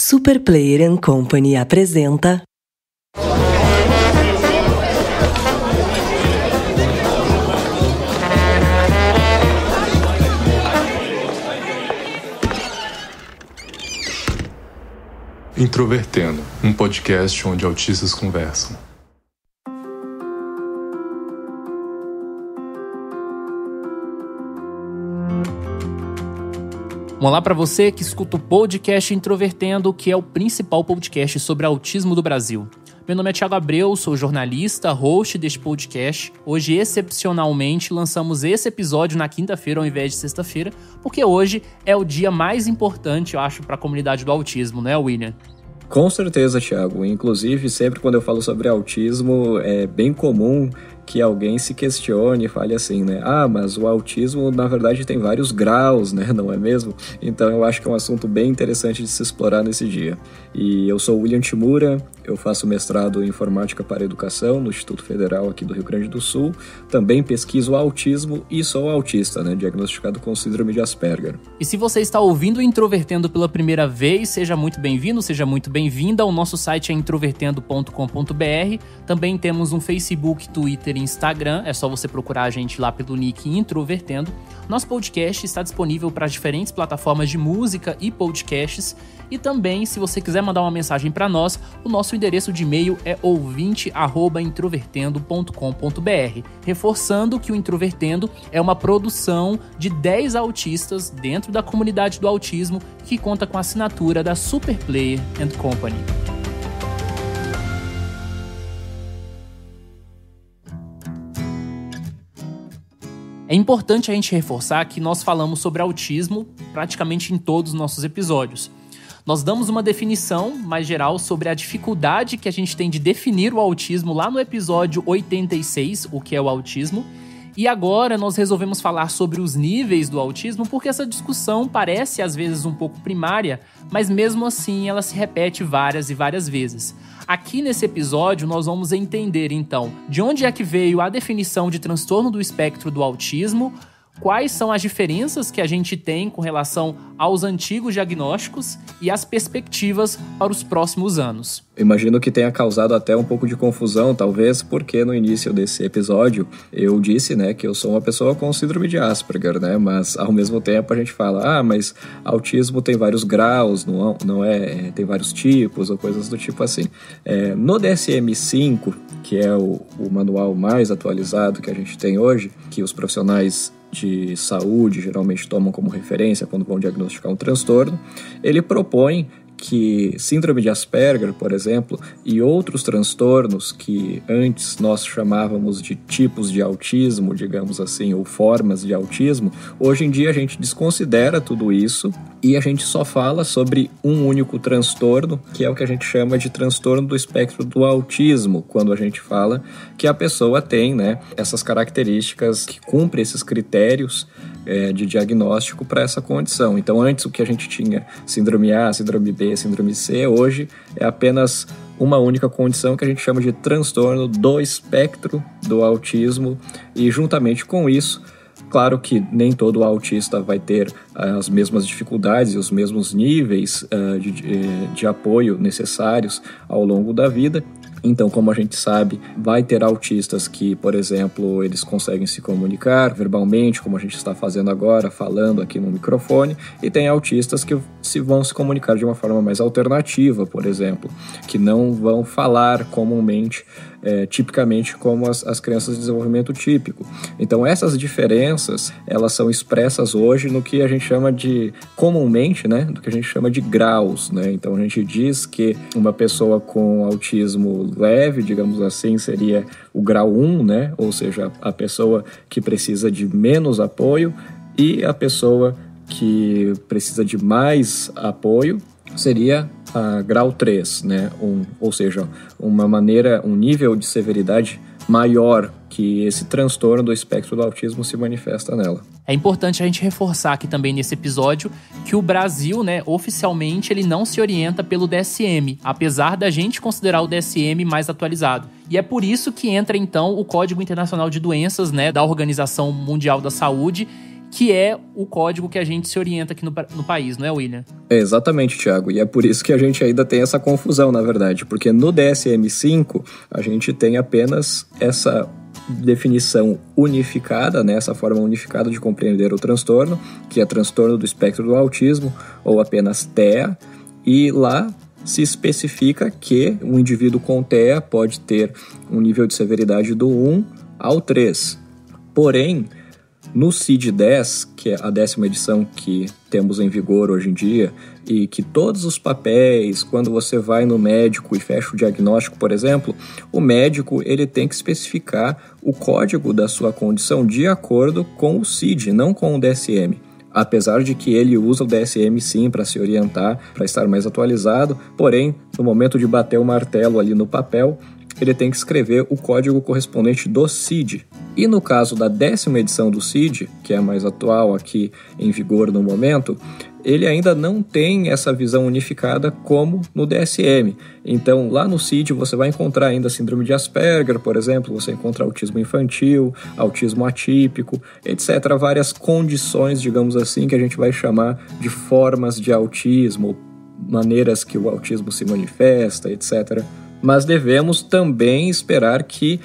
Super Player & Company apresenta... Introvertendo, um podcast onde autistas conversam. Olá para você que escuta o podcast Introvertendo, que é o principal podcast sobre autismo do Brasil. Meu nome é Thiago Abreu, sou jornalista, host deste podcast. Hoje, excepcionalmente, lançamos esse episódio na quinta-feira ao invés de sexta-feira, porque hoje é o dia mais importante, eu acho, para a comunidade do autismo, né, William? Com certeza, Thiago. Inclusive, sempre quando eu falo sobre autismo, é bem comum que alguém se questione e fale assim, né? Ah, mas o autismo, na verdade, tem vários graus, né? Não é mesmo? Então, eu acho que é um assunto bem interessante de se explorar nesse dia. E eu sou o William Timura, eu faço mestrado em Informática para a Educação no Instituto Federal aqui do Rio Grande do Sul. Também pesquiso autismo e sou autista, né? Diagnosticado com síndrome de Asperger. E se você está ouvindo o Introvertendo pela primeira vez, seja muito bem-vindo, seja muito bem-vinda. O nosso site é introvertendo.com.br. Também temos um Facebook, Twitter e Instagram, é só você procurar a gente lá pelo nick Introvertendo. Nosso podcast está disponível para as diferentes plataformas de música e podcasts. E também, se você quiser mandar uma mensagem para nós, o nosso endereço de e-mail é ouvinte@introvertendo.com.br. Reforçando que o Introvertendo é uma produção de 10 autistas dentro da comunidade do autismo que conta com a assinatura da Super Player & Company. É importante a gente reforçar que nós falamos sobre autismo praticamente em todos os nossos episódios. Nós damos uma definição mais geral sobre a dificuldade que a gente tem de definir o autismo lá no episódio 86, o que é o autismo. E agora nós resolvemos falar sobre os níveis do autismo porque essa discussão parece às vezes um pouco primária, mas mesmo assim ela se repete várias e várias vezes. Aqui nesse episódio nós vamos entender então de onde é que veio a definição de transtorno do espectro do autismo, quais são as diferenças que a gente tem com relação aos antigos diagnósticos e as perspectivas para os próximos anos. Imagino que tenha causado até um pouco de confusão, talvez, porque no início desse episódio eu disse, né, que eu sou uma pessoa com síndrome de Asperger, né, mas ao mesmo tempo a gente fala, mas autismo tem vários graus, não é, tem vários tipos ou coisas do tipo assim. No DSM-5, que é o manual mais atualizado que a gente tem hoje, que os profissionais de saúde geralmente tomam como referência quando vão diagnosticar um transtorno, ele propõe que síndrome de Asperger, por exemplo, e outros transtornos que antes nós chamávamos de tipos de autismo, digamos assim, ou formas de autismo, hoje em dia a gente desconsidera tudo isso e a gente só fala sobre um único transtorno, que é o que a gente chama de transtorno do espectro do autismo, quando a gente fala que a pessoa tem, né, essas características que cumprem esses critérios de diagnóstico para essa condição. Então, antes o que a gente tinha síndrome A, síndrome B, síndrome C, hoje é apenas uma única condição que a gente chama de transtorno do espectro do autismo e, juntamente com isso, claro que nem todo autista vai ter as mesmas dificuldades e os mesmos níveis de apoio necessários ao longo da vida. Então, como a gente sabe, vai ter autistas que, por exemplo, eles conseguem se comunicar verbalmente, como a gente está fazendo agora, falando aqui no microfone, e tem autistas que vão se comunicar de uma forma mais alternativa, por exemplo, que não vão falar comumente, tipicamente como as crianças de desenvolvimento típico. Então, essas diferenças, elas são expressas hoje no que a gente chama de, comumente, né, do que a gente chama de graus, né? Então, a gente diz que uma pessoa com autismo leve, digamos assim, seria o grau 1, né? Ou seja, a pessoa que precisa de menos apoio, e a pessoa que precisa de mais apoio seria grau 3, né? Ou seja, um nível de severidade maior que esse transtorno do espectro do autismo se manifesta nela. É importante a gente reforçar aqui também nesse episódio que o Brasil, né, oficialmente, ele não se orienta pelo DSM, apesar da gente considerar o DSM mais atualizado. E é por isso que entra, então, o Código Internacional de Doenças, né, da Organização Mundial da Saúde, que é o código que a gente se orienta aqui no país, não é, William? É exatamente, Thiago, e é por isso que a gente ainda tem essa confusão, na verdade, porque no DSM-5 a gente tem apenas essa definição unificada, né, essa forma unificada de compreender o transtorno, que é transtorno do espectro do autismo, ou apenas TEA, e lá se especifica que um indivíduo com TEA pode ter um nível de severidade do 1 ao 3. Porém, no CID-10, que é a 10ª edição que temos em vigor hoje em dia, e que todos os papéis, quando você vai no médico e fecha o diagnóstico, por exemplo, o médico ele tem que especificar o código da sua condição de acordo com o CID, não com o DSM. Apesar de que ele usa o DSM sim para se orientar, para estar mais atualizado, porém, no momento de bater o martelo ali no papel, ele tem que escrever o código correspondente do CID. E no caso da 10ª edição do CID, que é a mais atual aqui em vigor no momento, ele ainda não tem essa visão unificada como no DSM. Então, lá no CID você vai encontrar ainda síndrome de Asperger, por exemplo, você encontra autismo infantil, autismo atípico, etc. Várias condições, digamos assim, que a gente vai chamar de formas de autismo, maneiras que o autismo se manifesta, etc. Mas devemos também esperar que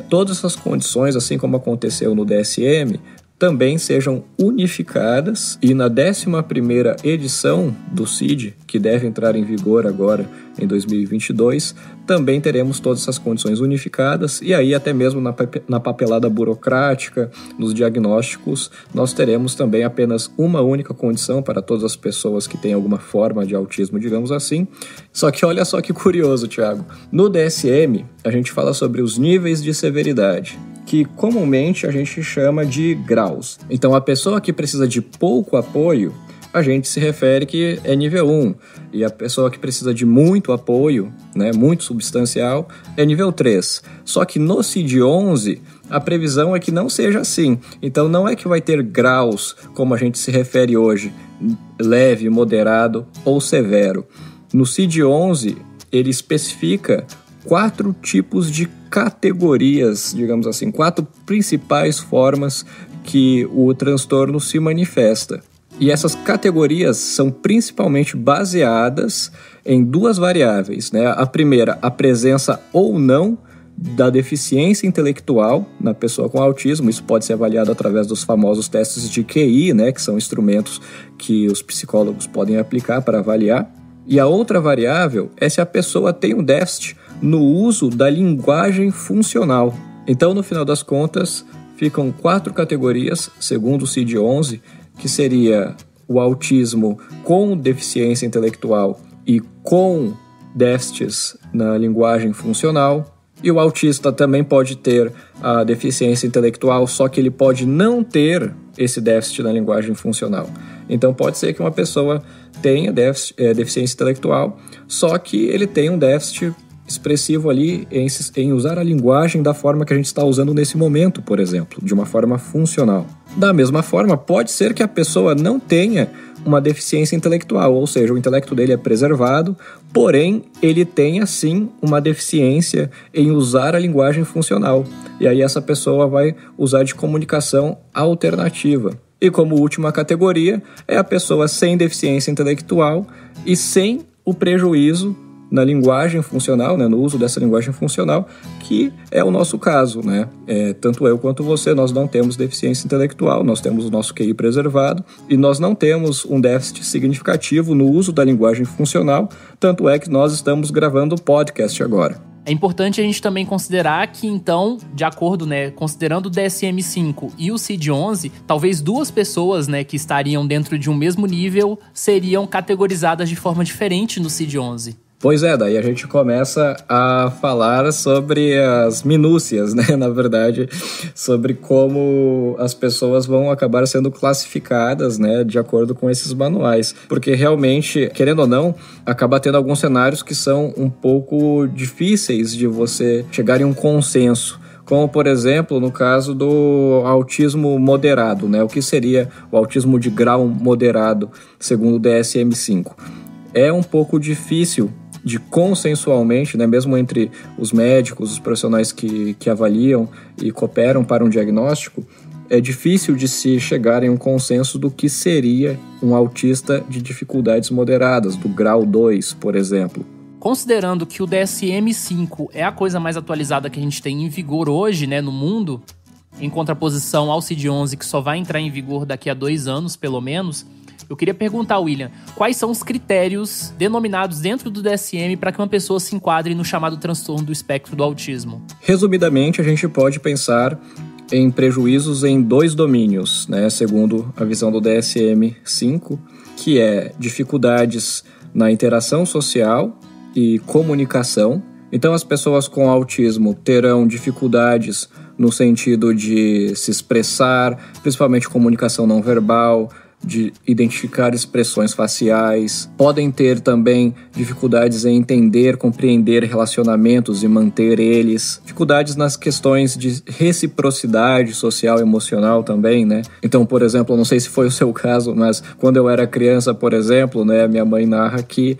todas essas condições, assim como aconteceu no DSM, também sejam unificadas, e na 11ª edição do CID, que deve entrar em vigor agora em 2022, também teremos todas essas condições unificadas, e aí até mesmo na papelada burocrática, nos diagnósticos, nós teremos também apenas uma única condição para todas as pessoas que têm alguma forma de autismo, digamos assim. Só que olha só que curioso, Thiago. No DSM, a gente fala sobre os níveis de severidade, que comumente a gente chama de graus. Então, a pessoa que precisa de pouco apoio, a gente se refere que é nível 1. E a pessoa que precisa de muito apoio, né, muito substancial, é nível 3. Só que no CID-11, a previsão é que não seja assim. Então, não é que vai ter graus, como a gente se refere hoje, leve, moderado ou severo. No CID-11, ele especifica 4 tipos de categorias, digamos assim, 4 principais formas que o transtorno se manifesta. E essas categorias são principalmente baseadas em 2 variáveis, né? A primeira, a presença ou não da deficiência intelectual na pessoa com autismo. Isso pode ser avaliado através dos famosos testes de QI, né? Que são instrumentos que os psicólogos podem aplicar para avaliar. E a outra variável é se a pessoa tem um déficit no uso da linguagem funcional. Então, no final das contas, ficam 4 categorias, segundo o CID-11, que seria o autismo com deficiência intelectual e com déficits na linguagem funcional. E o autista também pode ter a deficiência intelectual, só que ele pode não ter esse déficit na linguagem funcional. Então, pode ser que uma pessoa tenha deficiência intelectual, só que ele tem um déficit expressivo ali em usar a linguagem da forma que a gente está usando nesse momento, por exemplo, de uma forma funcional. Da mesma forma, pode ser que a pessoa não tenha uma deficiência intelectual, ou seja, o intelecto dele é preservado, porém ele tenha sim uma deficiência em usar a linguagem funcional. E aí essa pessoa vai usar de comunicação alternativa. E como última categoria é a pessoa sem deficiência intelectual e sem o prejuízo na linguagem funcional, né, no uso dessa linguagem funcional, que é o nosso caso, né? Tanto eu quanto você, nós não temos deficiência intelectual, nós temos o nosso QI preservado e nós não temos um déficit significativo no uso da linguagem funcional, tanto é que nós estamos gravando o podcast agora. É importante a gente também considerar que, então, de acordo, né, considerando o DSM-5 e o CID-11, talvez 2 pessoas, né, que estariam dentro de um mesmo nível seriam categorizadas de forma diferente no CID-11. Pois é, daí a gente começa a falar sobre as minúcias, né, na verdade, sobre como as pessoas vão acabar sendo classificadas, né, de acordo com esses manuais. Porque realmente, querendo ou não, acaba tendo alguns cenários que são um pouco difíceis de você chegar em um consenso. Como, por exemplo, no caso do autismo moderado, né? O que seria o autismo de grau moderado, segundo o DSM-5? É um pouco difícil de consensualmente, né, mesmo entre os médicos, os profissionais que avaliam e cooperam para um diagnóstico, é difícil de se chegar em um consenso do que seria um autista de dificuldades moderadas, do grau 2, por exemplo. Considerando que o DSM-5 é a coisa mais atualizada que a gente tem em vigor hoje, né, no mundo, em contraposição ao CID-11, que só vai entrar em vigor daqui a 2 anos, pelo menos, eu queria perguntar, William, quais são os critérios denominados dentro do DSM para que uma pessoa se enquadre no chamado transtorno do espectro do autismo? Resumidamente, a gente pode pensar em prejuízos em 2 domínios, né, segundo a visão do DSM-5, que é dificuldades na interação social e comunicação. Então, as pessoas com autismo terão dificuldades no sentido de se expressar, principalmente comunicação não verbal, de identificar expressões faciais, podem ter também dificuldades em entender, compreender relacionamentos e manter eles, dificuldades nas questões de reciprocidade social e emocional também, né? Então, por exemplo, não sei se foi o seu caso, mas quando eu era criança, por exemplo, né, minha mãe narra que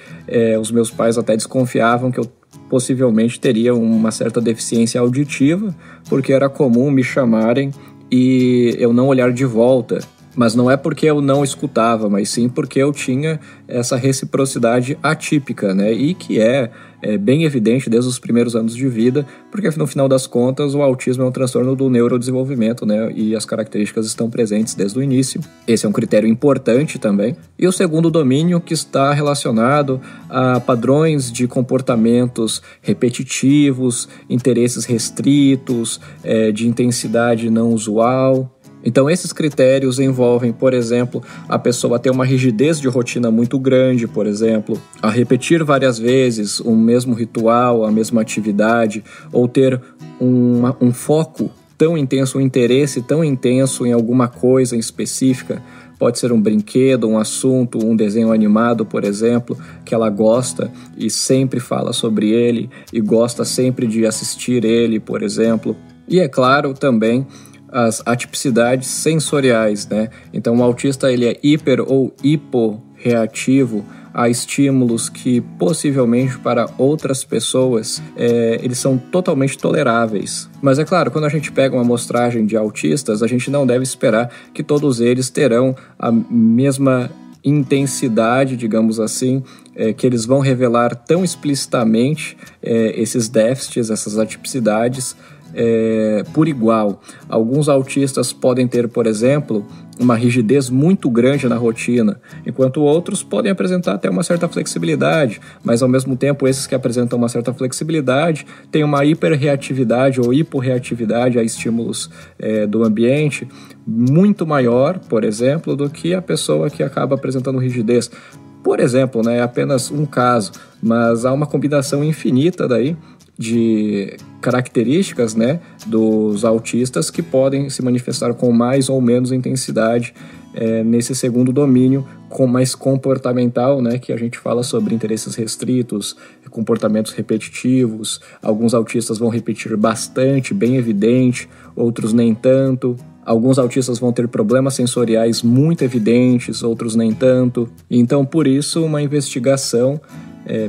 os meus pais até desconfiavam que eu possivelmente teria uma certa deficiência auditiva, porque era comum me chamarem e eu não olhar de volta. Mas não é porque eu não escutava, mas sim porque eu tinha essa reciprocidade atípica, né? E que é bem evidente desde os primeiros anos de vida, porque no final das contas o autismo é um transtorno do neurodesenvolvimento, né? E as características estão presentes desde o início. Esse é um critério importante também. E o segundo domínio, que está relacionado a padrões de comportamentos repetitivos, interesses restritos, de intensidade não usual. Então, esses critérios envolvem, por exemplo, a pessoa ter uma rigidez de rotina muito grande, por exemplo, a repetir várias vezes o mesmo ritual, a mesma atividade, ou ter um foco tão intenso, um interesse tão intenso em alguma coisa em específica. Pode ser um brinquedo, um assunto, um desenho animado, por exemplo, que ela gosta e sempre fala sobre ele e gosta sempre de assistir ele, por exemplo. E é claro também as atipicidades sensoriais, né? Então o autista ele é hiper ou hiporreativo a estímulos que possivelmente para outras pessoas eles são totalmente toleráveis. Mas é claro, quando a gente pega uma amostragem de autistas, a gente não deve esperar que todos eles terão a mesma intensidade, digamos assim, que eles vão revelar tão explicitamente esses déficits, essas atipicidades, por igual. Alguns autistas podem ter, por exemplo, uma rigidez muito grande na rotina, enquanto outros podem apresentar até uma certa flexibilidade, mas ao mesmo tempo esses que apresentam uma certa flexibilidade têm uma hiperreatividade ou hiporreatividade a estímulos do ambiente muito maior, por exemplo, do que a pessoa que acaba apresentando rigidez. Por exemplo, né, é apenas um caso, mas há uma combinação infinita daí de características, né, dos autistas que podem se manifestar com mais ou menos intensidade nesse segundo domínio, com mais comportamental, né, que a gente fala sobre interesses restritos, comportamentos repetitivos. Alguns autistas vão repetir bastante, bem evidente, outros nem tanto. Alguns autistas vão ter problemas sensoriais muito evidentes, outros nem tanto. Então, por isso, uma investigação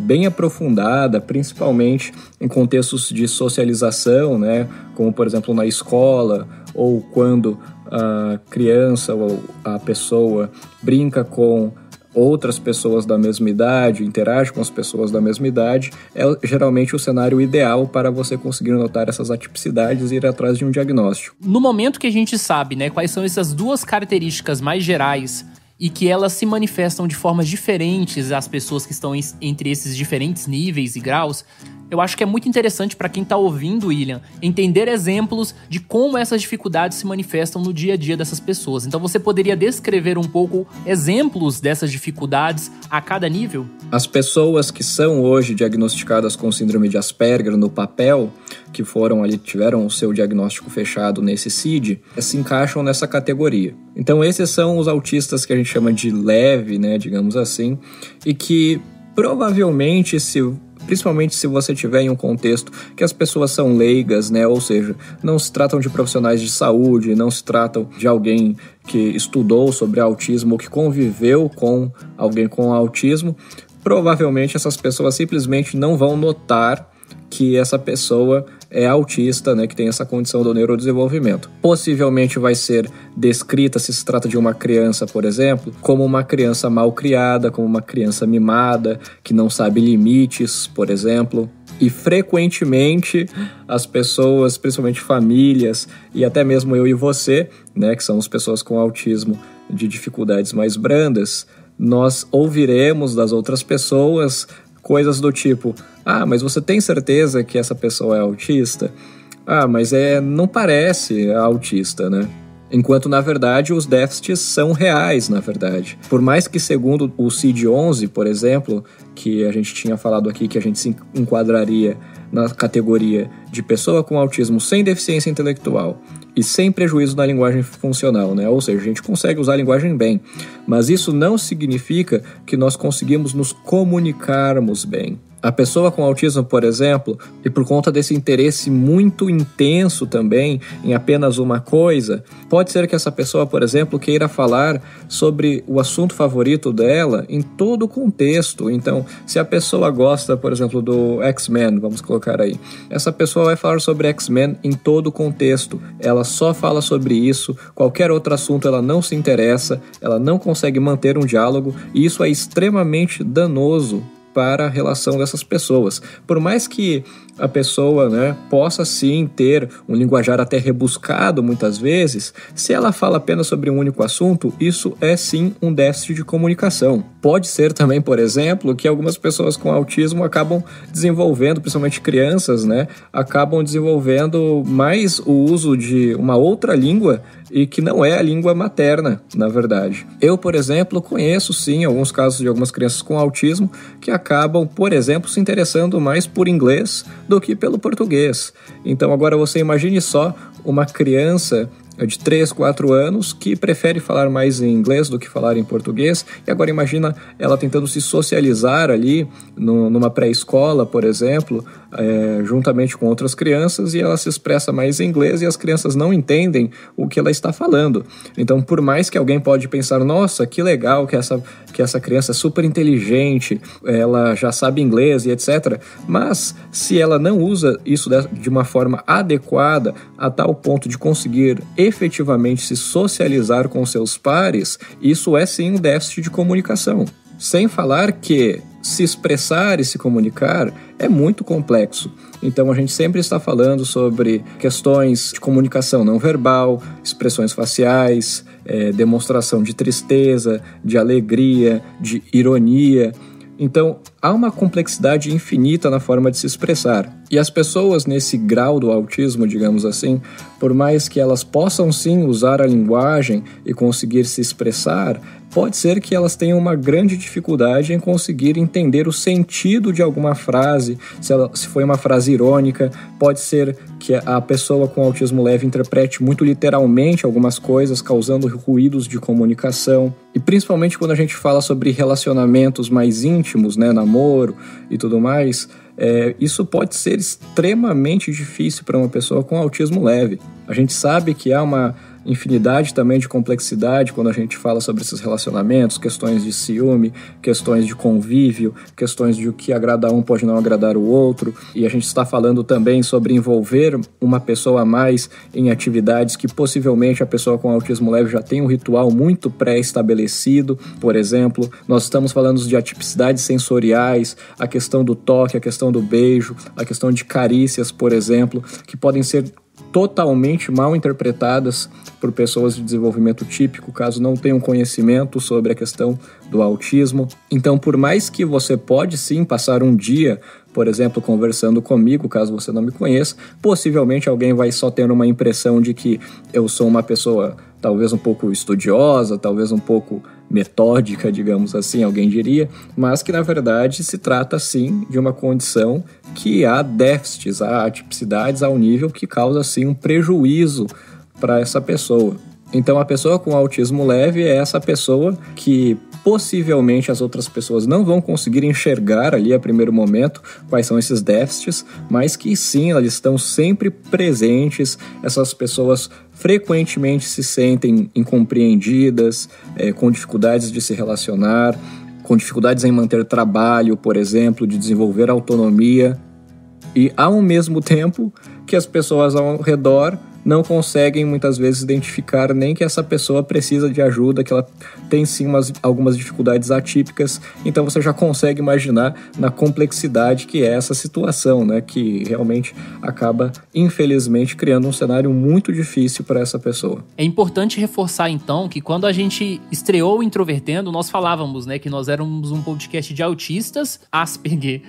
bem aprofundada, principalmente em contextos de socialização, né, como, por exemplo, na escola, ou quando a criança ou a pessoa brinca com outras pessoas da mesma idade, interage com as pessoas da mesma idade, é geralmente o cenário ideal para você conseguir notar essas atipicidades e ir atrás de um diagnóstico. No momento que a gente sabe, né, quais são essas duas características mais gerais e que elas se manifestam de formas diferentes às pessoas que estão entre esses diferentes níveis e graus, eu acho que é muito interessante para quem está ouvindo, William, entender exemplos de como essas dificuldades se manifestam no dia a dia dessas pessoas. Então você poderia descrever um pouco exemplos dessas dificuldades a cada nível? As pessoas que são hoje diagnosticadas com síndrome de Asperger no papel, que foram ali, tiveram o seu diagnóstico fechado nesse CID, se encaixam nessa categoria. Então esses são os autistas que a gente chama de leve, né, digamos assim, e que provavelmente, principalmente se você tiver em um contexto que as pessoas são leigas, né? Ou seja, não se tratam de profissionais de saúde, não se tratam de alguém que estudou sobre autismo ou que conviveu com alguém com autismo, provavelmente essas pessoas simplesmente não vão notar que essa pessoa é autista, né, que tem essa condição do neurodesenvolvimento. Possivelmente vai ser descrita, se se trata de uma criança, por exemplo, como uma criança mal criada, como uma criança mimada, que não sabe limites, por exemplo. E frequentemente as pessoas, principalmente famílias, e até mesmo eu e você, né, que somos pessoas com autismo de dificuldades mais brandas, nós ouviremos das outras pessoas coisas do tipo: ah, mas você tem certeza que essa pessoa é autista? Ah, mas não parece autista, né? Enquanto, na verdade, os déficits são reais, na verdade. Por mais que, segundo o CID-11, por exemplo, que a gente tinha falado aqui, que a gente se enquadraria na categoria de pessoa com autismo sem deficiência intelectual e sem prejuízo na linguagem funcional, né? Ou seja, a gente consegue usar a linguagem bem, mas isso não significa que nós conseguimos nos comunicarmos bem. A pessoa com autismo, por exemplo, e por conta desse interesse muito intenso também em apenas uma coisa, pode ser que essa pessoa, por exemplo, queira falar sobre o assunto favorito dela em todo o contexto. Então, se a pessoa gosta, por exemplo, do X-Men, vamos colocar aí, essa pessoa vai falar sobre X-Men em todo o contexto. Ela só fala sobre isso, qualquer outro assunto ela não se interessa, ela não consegue manter um diálogo, e isso é extremamente danoso para a relação dessas pessoas. Por mais que a pessoa, né, possa sim ter um linguajar até rebuscado muitas vezes, se ela fala apenas sobre um único assunto, isso é sim um déficit de comunicação. Pode ser também, por exemplo, que algumas pessoas com autismo acabam desenvolvendo, principalmente crianças, né, acabam desenvolvendo mais o uso de uma outra língua e que não é a língua materna, na verdade. Eu, por exemplo, conheço sim alguns casos de algumas crianças com autismo que acabam, por exemplo, se interessando mais por inglês do que pelo português. Então agora você imagine só uma criança de 3, 4 anos que prefere falar mais em inglês do que falar em português, e agora imagina ela tentando se socializar ali numa pré-escola, por exemplo, juntamente com outras crianças, e ela se expressa mais em inglês e as crianças não entendem o que ela está falando. Então, por mais que alguém pode pensar, nossa, que legal que essa criança é super inteligente, ela já sabe inglês e etc., mas se ela não usa isso de uma forma adequada a tal ponto de conseguir efetivamente se socializar com seus pares, isso é sim um déficit de comunicação. Sem falar que se expressar e se comunicar é muito complexo. Então a gente sempre está falando sobre questões de comunicação não verbal, expressões faciais, demonstração de tristeza, de alegria, de ironia. Então, há uma complexidade infinita na forma de se expressar. E as pessoas nesse grau do autismo, digamos assim, por mais que elas possam sim usar a linguagem e conseguir se expressar, pode ser que elas tenham uma grande dificuldade em conseguir entender o sentido de alguma frase, se foi uma frase irônica, pode ser que a pessoa com autismo leve interprete muito literalmente algumas coisas, causando ruídos de comunicação. E principalmente quando a gente fala sobre relacionamentos mais íntimos, né, namoro e tudo mais, isso pode ser extremamente difícil para uma pessoa com autismo leve. A gente sabe que há uma infinidade também de complexidade quando a gente fala sobre esses relacionamentos, questões de ciúme, questões de convívio, questões de o que agrada a um pode não agradar o outro, e a gente está falando também sobre envolver uma pessoa a mais em atividades que possivelmente a pessoa com autismo leve já tem um ritual muito pré-estabelecido. Por exemplo, nós estamos falando de atipicidades sensoriais, a questão do toque, a questão do beijo, a questão de carícias, por exemplo, que podem ser totalmente mal interpretadas por pessoas de desenvolvimento típico, caso não tenham conhecimento sobre a questão do autismo. Então, por mais que você pode sim passar um dia, por exemplo, conversando comigo, caso você não me conheça, possivelmente alguém vai só ter uma impressão de que eu sou uma pessoa talvez um pouco estudiosa, talvez um pouco metódica, digamos assim, alguém diria, mas que na verdade se trata sim de uma condição que há déficits, há atipicidades ao nível que causa sim um prejuízo para essa pessoa. Então a pessoa com autismo leve é essa pessoa que possivelmente as outras pessoas não vão conseguir enxergar ali a primeiro momento quais são esses déficits, mas que sim, elas estão sempre presentes. Essas pessoas frequentemente se sentem incompreendidas, com dificuldades de se relacionar, com dificuldades em manter trabalho, por exemplo, de desenvolver autonomia. E ao mesmo tempo que as pessoas ao redor não conseguem muitas vezes identificar nem que essa pessoa precisa de ajuda, que ela tem sim algumas dificuldades atípicas. Então você já consegue imaginar na complexidade que é essa situação, né? Que realmente acaba, infelizmente, criando um cenário muito difícil para essa pessoa. É importante reforçar, então, que quando a gente estreou o Introvertendo, nós falávamos, né, que nós éramos um podcast de autistas Asperger,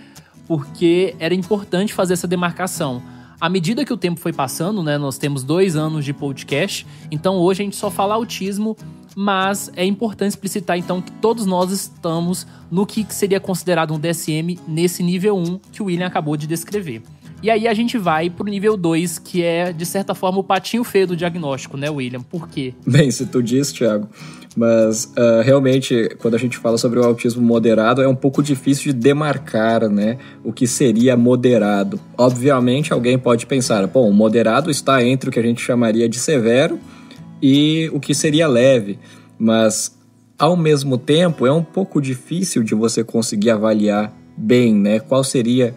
porque era importante fazer essa demarcação. À medida que o tempo foi passando, né, nós temos 2 anos de podcast, então hoje a gente só fala autismo, mas é importante explicitar então que todos nós estamos no que seria considerado um DSM nesse nível 1 que o William acabou de descrever. E aí a gente vai pro nível 2, que é, de certa forma, o patinho feio do diagnóstico, né, William? Por quê? Bem, se tu diz, Thiago, mas realmente, quando a gente fala sobre o autismo moderado, é um pouco difícil de demarcar, né, o que seria moderado. Obviamente, alguém pode pensar, bom, o moderado está entre o que a gente chamaria de severo e o que seria leve, mas, ao mesmo tempo, é um pouco difícil de você conseguir avaliar bem, né, qual seria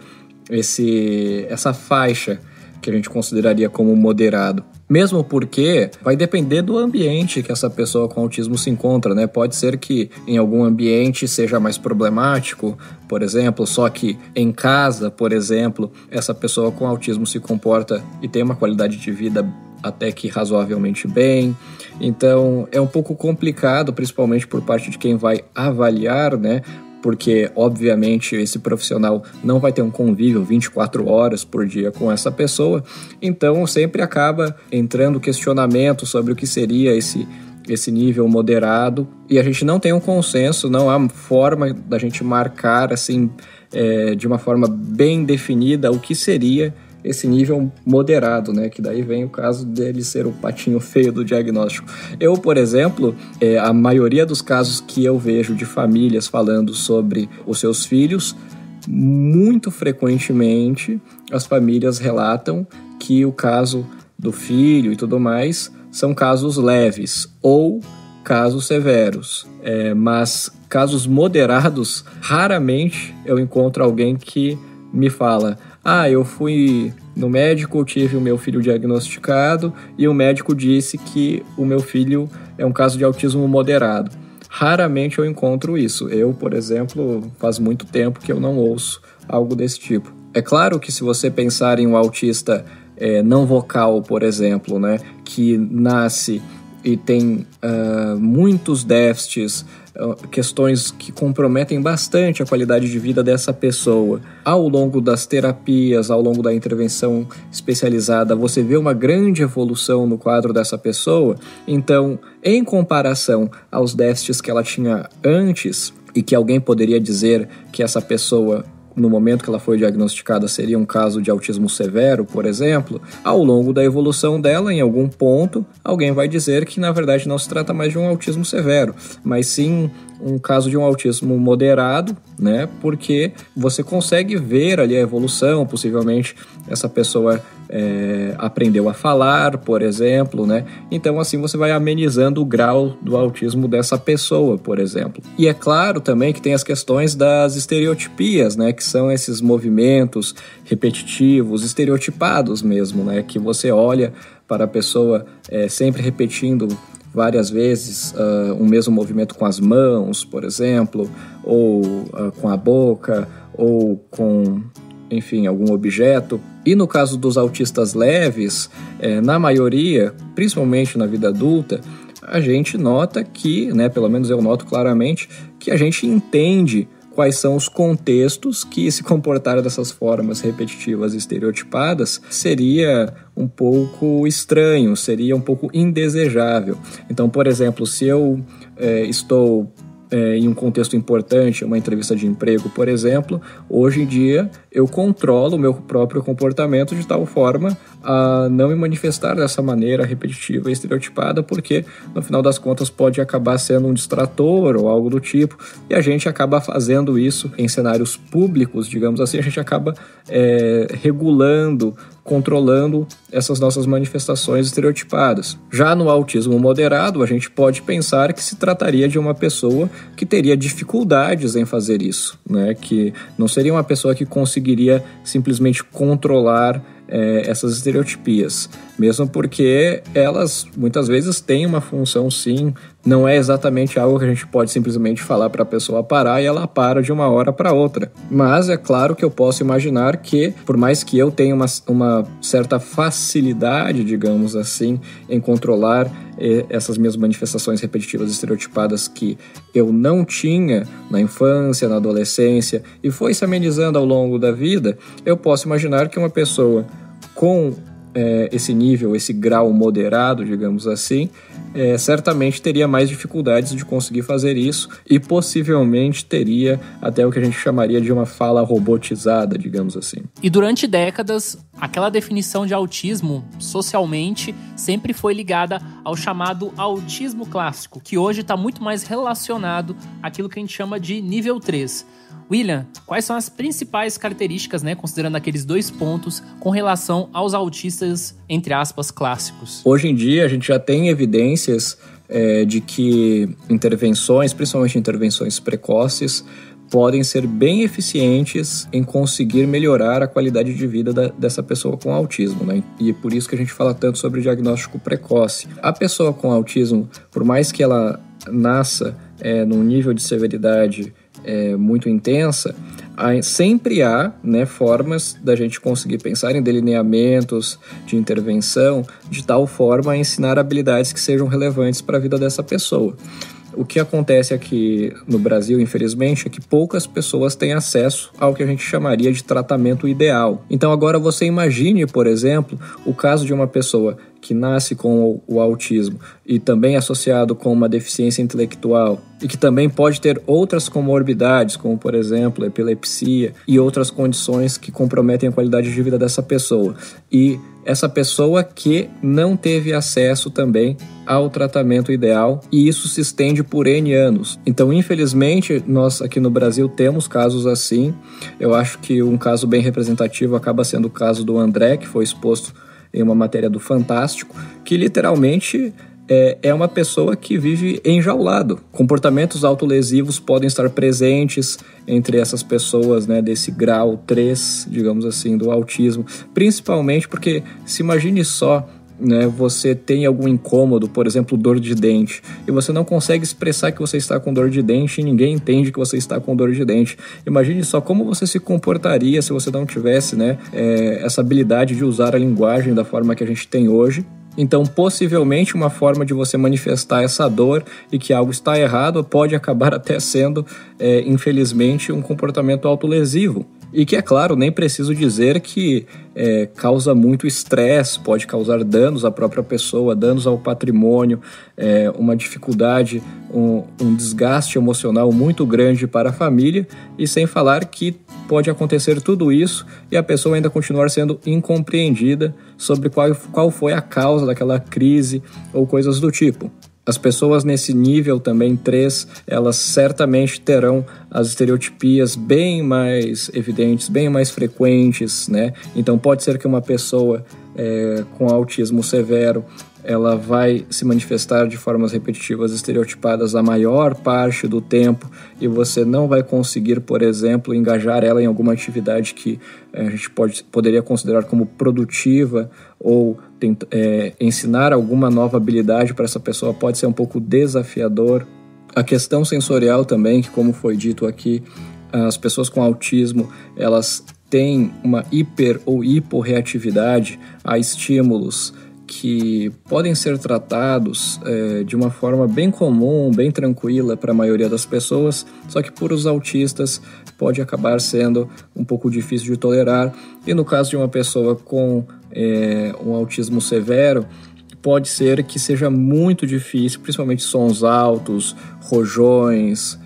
essa faixa que a gente consideraria como moderado. Mesmo porque vai depender do ambiente que essa pessoa com autismo se encontra, né? Pode ser que em algum ambiente seja mais problemático, por exemplo, só que em casa, por exemplo, essa pessoa com autismo se comporta e tem uma qualidade de vida até que razoavelmente bem. Então é um pouco complicado, principalmente por parte de quem vai avaliar, né? Porque, obviamente, esse profissional não vai ter um convívio 24 horas por dia com essa pessoa, então sempre acaba entrando questionamento sobre o que seria esse nível moderado, e a gente não tem um consenso, não há forma da gente marcar assim, de uma forma bem definida o que seria esse nível moderado, né? Que daí vem o caso dele ser o patinho feio do diagnóstico. Eu, por exemplo, a maioria dos casos que eu vejo de famílias falando sobre os seus filhos, muito frequentemente as famílias relatam que o caso do filho e tudo mais são casos leves ou casos severos, mas casos moderados, raramente eu encontro alguém que me fala: eu fui no médico, tive o meu filho diagnosticado e o médico disse que o meu filho é um caso de autismo moderado. Raramente eu encontro isso. Eu, por exemplo, faz muito tempo que eu não ouço algo desse tipo. É claro que se você pensar em um autista não vocal, por exemplo, né, que nasce e tem muitos déficits, questões que comprometem bastante a qualidade de vida dessa pessoa. Ao longo das terapias, ao longo da intervenção especializada, você vê uma grande evolução no quadro dessa pessoa. Então, em comparação aos déficits que ela tinha antes, e que alguém poderia dizer que essa pessoa, no momento que ela foi diagnosticada, seria um caso de autismo severo, por exemplo, ao longo da evolução dela, em algum ponto, alguém vai dizer que, na verdade, não se trata mais de um autismo severo, mas sim um caso de um autismo moderado, né? Porque você consegue ver ali a evolução, possivelmente essa pessoa aprendeu a falar, por exemplo, né? Então, assim, você vai amenizando o grau do autismo dessa pessoa, por exemplo. E é claro também que tem as questões das estereotipias, né? Que são esses movimentos repetitivos, estereotipados mesmo, né? Que você olha para a pessoa sempre repetindo várias vezes um mesmo movimento com as mãos, por exemplo, ou com a boca, ou com, enfim, algum objeto. E no caso dos autistas leves, na maioria, principalmente na vida adulta, a gente nota que, né, pelo menos eu noto claramente, que a gente entende quais são os contextos que se comportar dessas formas repetitivas e estereotipadas seria um pouco estranho, seria um pouco indesejável. Então, por exemplo, se eu estou em um contexto importante, uma entrevista de emprego, por exemplo, hoje em dia eu controlo o meu próprio comportamento de tal forma a não me manifestar dessa maneira repetitiva e estereotipada, porque no final das contas pode acabar sendo um distrator ou algo do tipo, e a gente acaba fazendo isso em cenários públicos, digamos assim, a gente acaba regulando, controlando essas nossas manifestações estereotipadas. Já no autismo moderado, a gente pode pensar que se trataria de uma pessoa que teria dificuldades em fazer isso, né? Que não seria uma pessoa que conseguiria simplesmente controlar essas estereotipias, mesmo porque elas muitas vezes têm uma função, sim, não é exatamente algo que a gente pode simplesmente falar para a pessoa parar e ela para de uma hora para outra. Mas é claro que eu posso imaginar que, por mais que eu tenha uma certa facilidade, digamos assim, em controlar essas minhas manifestações repetitivas estereotipadas que eu não tinha na infância, na adolescência e foi se amenizando ao longo da vida, eu posso imaginar que uma pessoa com esse nível, esse grau moderado, digamos assim, certamente teria mais dificuldades de conseguir fazer isso e possivelmente teria até o que a gente chamaria de uma fala robotizada, digamos assim. E durante décadas, aquela definição de autismo, socialmente, sempre foi ligada ao chamado autismo clássico, que hoje está muito mais relacionado àquilo que a gente chama de nível 3. William, quais são as principais características, considerando aqueles 2 pontos, com relação aos autistas, entre aspas, clássicos? Hoje em dia, a gente já tem evidências de que intervenções, principalmente intervenções precoces, podem ser bem eficientes em conseguir melhorar a qualidade de vida dessa pessoa com autismo, E é por isso que a gente fala tanto sobre diagnóstico precoce. A pessoa com autismo, por mais que ela nasça num nível de severidade muito intensa, sempre há formas da gente conseguir pensar em delineamentos de intervenção de tal forma a ensinar habilidades que sejam relevantes para a vida dessa pessoa. O que acontece aqui no Brasil, infelizmente, é que poucas pessoas têm acesso ao que a gente chamaria de tratamento ideal. Então agora você imagine, por exemplo, o caso de uma pessoa que nasce com o autismo e também associado com uma deficiência intelectual e que também pode ter outras comorbidades, como por exemplo epilepsia e outras condições que comprometem a qualidade de vida dessa pessoa. E essa pessoa que não teve acesso também ao tratamento ideal, e isso se estende por N anos. Então, infelizmente, nós aqui no Brasil temos casos assim. Eu acho que um caso bem representativo acaba sendo o caso do André, que foi exposto em uma matéria do Fantástico, que literalmente é uma pessoa que vive enjaulado. Comportamentos autolesivos podem estar presentes entre essas pessoas, desse grau 3, digamos assim, do autismo, principalmente porque, se imagine só, você tem algum incômodo, por exemplo, dor de dente, e você não consegue expressar que você está com dor de dente e ninguém entende que você está com dor de dente. Imagine só como você se comportaria se você não tivesse essa habilidade de usar a linguagem da forma que a gente tem hoje. Então, possivelmente, uma forma de você manifestar essa dor e que algo está errado pode acabar até sendo, infelizmente, um comportamento autolesivo. E que, é claro, nem preciso dizer que causa muito estresse, pode causar danos à própria pessoa, danos ao patrimônio, uma dificuldade, um desgaste emocional muito grande para a família, e sem falar que pode acontecer tudo isso e a pessoa ainda continuar sendo incompreendida sobre qual foi a causa daquela crise ou coisas do tipo. As pessoas nesse nível também 3, elas certamente terão as estereotipias bem mais evidentes, bem mais frequentes, Então pode ser que uma pessoa com autismo severo, ela vai se manifestar de formas repetitivas estereotipadas a maior parte do tempo e você não vai conseguir, por exemplo, engajar ela em alguma atividade que a gente poderia considerar como produtiva ou ensinar alguma nova habilidade para essa pessoa pode ser um pouco desafiador. A questão sensorial também, que como foi dito aqui, as pessoas com autismo, elas têm uma hiper ou hiporreatividade a estímulos que podem ser tratados de uma forma bem comum, bem tranquila para a maioria das pessoas, só que por os autistas pode acabar sendo um pouco difícil de tolerar. E no caso de uma pessoa com um autismo severo, pode ser que seja muito difícil, principalmente sons altos, rojões,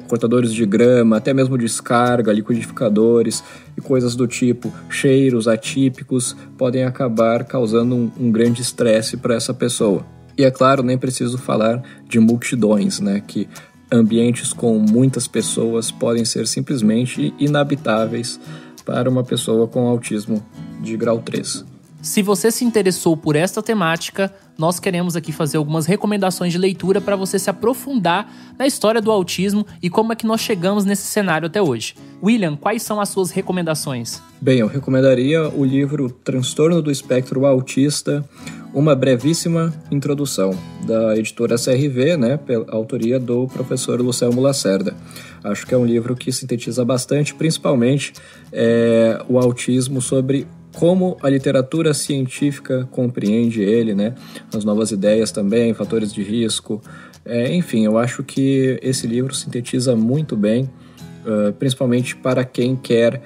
cortadores de grama, até mesmo descarga, liquidificadores e coisas do tipo, cheiros atípicos, podem acabar causando um grande estresse para essa pessoa. E é claro, nem preciso falar de multidões, que ambientes com muitas pessoas podem ser simplesmente inabitáveis para uma pessoa com autismo de grau 3. Se você se interessou por esta temática, nós queremos aqui fazer algumas recomendações de leitura para você se aprofundar na história do autismo e como é que nós chegamos nesse cenário até hoje. William, quais são as suas recomendações? Bem, eu recomendaria o livro Transtorno do Espectro Autista, uma brevíssima introdução, da editora CRV, né, pela autoria do professor Lucelmo Lacerda. Acho que é um livro que sintetiza bastante, principalmente o autismo, sobre como a literatura científica compreende ele, né, as novas ideias também, fatores de risco. Enfim, eu acho que esse livro sintetiza muito bem, principalmente para quem quer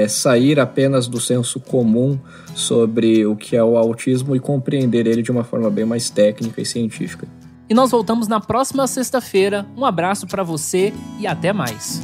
sair apenas do senso comum sobre o que é o autismo e compreender ele de uma forma bem mais técnica e científica. E nós voltamos na próxima sexta-feira. Um abraço para você e até mais.